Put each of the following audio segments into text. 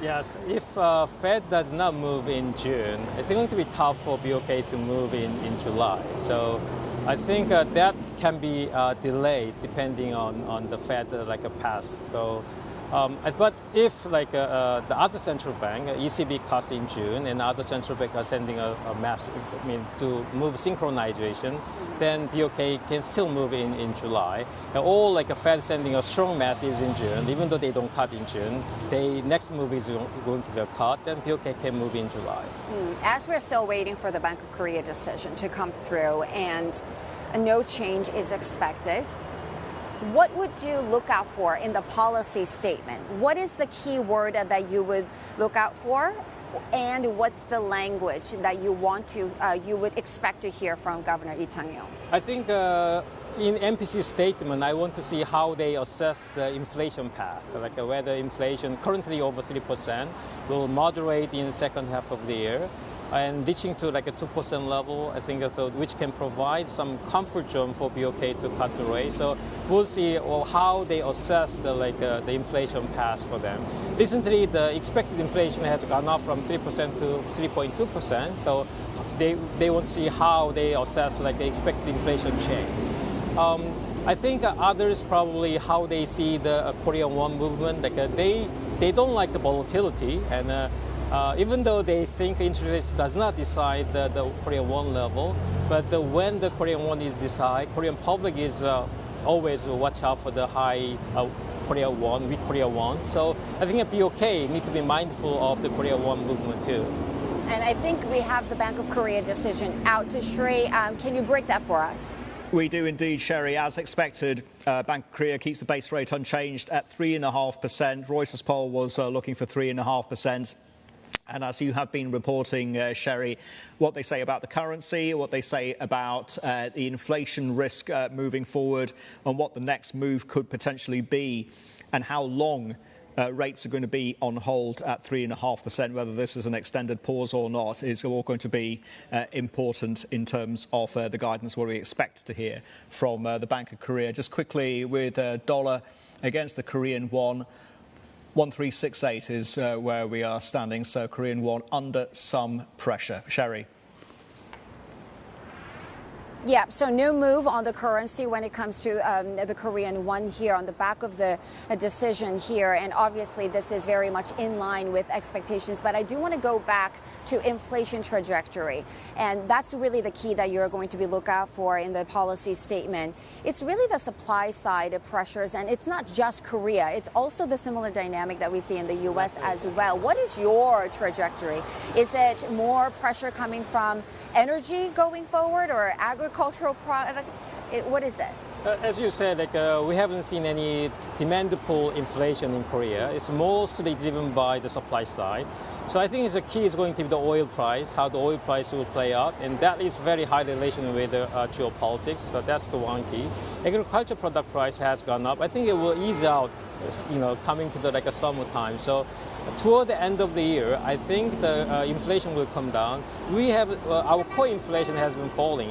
Yes, if Fed does not move in June, it's going to be tough for BOK to move in July. So I think that can be delayed depending on the Fed pass. So, but if the other central bank, ECB cuts in June, and other central banks are sending a massive, to move synchronization, then BOK can still move in July. Or a Fed sending a strong message in June, even though they don't cut in June, the next move is going to be a cut, then BOK can move in July. As we're still waiting for the Bank of Korea decision to come through and no change is expected, what would you look out for in the policy statement? What is the key word that you would look out for? And what's the language that you would expect to hear from Governor Lee Chang-yong? I think in MPC statement, I want to see how they assess the inflation path, whether inflation currently over 3% will moderate in the second half of the year, and reaching to a 2% level, I think, which can provide some comfort zone for BOK to cut the rate. So we'll see how they assess the inflation path for them. Recently, the expected inflation has gone up from 3% to 3.2%. So they want to see how they assess the expected inflation change. I think others probably how they see the Korean won movement. They don't like the volatility, and even though they think interest rates does not decide the Korean won level, but when the Korean won is decided, Korean public is always watch out for the high Korean won, weak Korean won. So I think BOK need to be mindful of the Korean won movement too. And I think we have the Bank of Korea decision out to Sri. Can you break that for us? We do indeed, Sherry. As expected, Bank of Korea keeps the base rate unchanged at 3.5%. Reuters poll was looking for 3.5%. And as you have been reporting, Sherry, what they say about the currency, what they say about the inflation risk moving forward, and what the next move could potentially be, and how long rates are going to be on hold at 3.5%, whether this is an extended pause or not, is all going to be important in terms of the guidance, what we expect to hear from the Bank of Korea. Just quickly, with dollar against the Korean won, 1368 is where we are standing, so Korean won under some pressure. Sherry. Yeah, so no move on the currency when it comes to the Korean won here on the back of the decision here. And obviously, this is very much in line with expectations. But I do want to go back to inflation trajectory. And that's really the key that you're going to be look out for in the policy statement. It's really the supply side of pressures. And it's not just Korea. It's also the similar dynamic that we see in the U.S. as well. What is your trajectory? Is it more pressure coming from energy going forward or agricultural products? What is it? As you said, we haven't seen any demand pull inflation in Korea. It's mostly driven by the supply side. So I think the key is going to be the oil price, how the oil price will play out, and that is very high relation with geopolitics. So that's the one key. Agriculture product price has gone up. I think it will ease out, coming to the summertime. So toward the end of the year, I think the inflation will come down. We have our core inflation has been falling,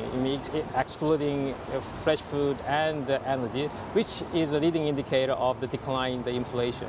excluding fresh food and energy, which is a leading indicator of the decline in the inflation.